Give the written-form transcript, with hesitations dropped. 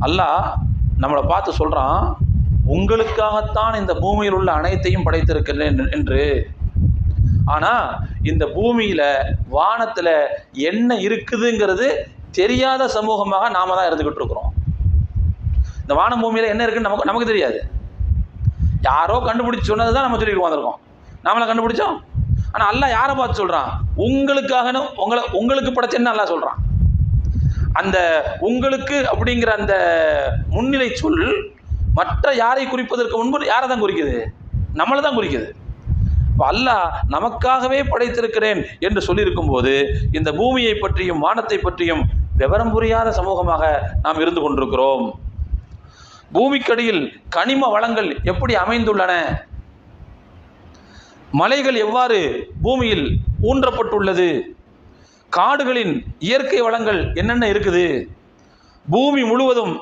அல்லாஹ் நம்மளை பார்த்து சொல்கிறான், உங்களுக்காகத்தான் இந்த பூமியில் உள்ள அனைத்தையும் படைத்திருக்கிறேன் என்று. ஆனால் இந்த பூமியில் வானத்தில் என்ன இருக்குதுங்கிறது தெரியாத சமூகமாக நாம தான் இருந்துக்கிட்டு இருக்கிறோம். இந்த வானம் பூமியில் என்ன இருக்குன்னு நமக்கு தெரியாது. யாரோ கண்டுபிடிச்சி சொன்னது தான் நம்ம சொல்லிட்டு வந்திருக்கோம். நாமளை கண்டுபிடிச்சோம். ஆனால் அல்லாஹ் யாரை பார்த்து சொல்கிறான்? உங்களுக்காக உங்களுக்கு படைச்சேன்னு அல்லாஹ் சொல்கிறான். அந்த உங்களுக்கு அப்படிங்கிற அந்த முன்னிலை சொல் மற்ற யாரை குறிப்பதற்கு முன்பு யாரை தான் குறிக்குது? நம்மளை தான் குறிக்குது. இப்போ அல்லாஹ் நமக்காகவே படைத்திருக்கிறேன் என்று சொல்லியிருக்கும் போது இந்த பூமியை பற்றியும் வானத்தை பற்றியும் விவரம் புரியாத சமூகமாக நாம் இருந்து கொண்டிருக்கிறோம். பூமிக்கடியில் கனிம வளங்கள் எப்படி அமைந்துள்ளன, மலைகள் எவ்வாறு பூமியில் ஊன்றப்பட்டுள்ளது, காடுகளின் இயற்கை வளங்கள் என்னென்ன இருக்குது, பூமி முழுவதும்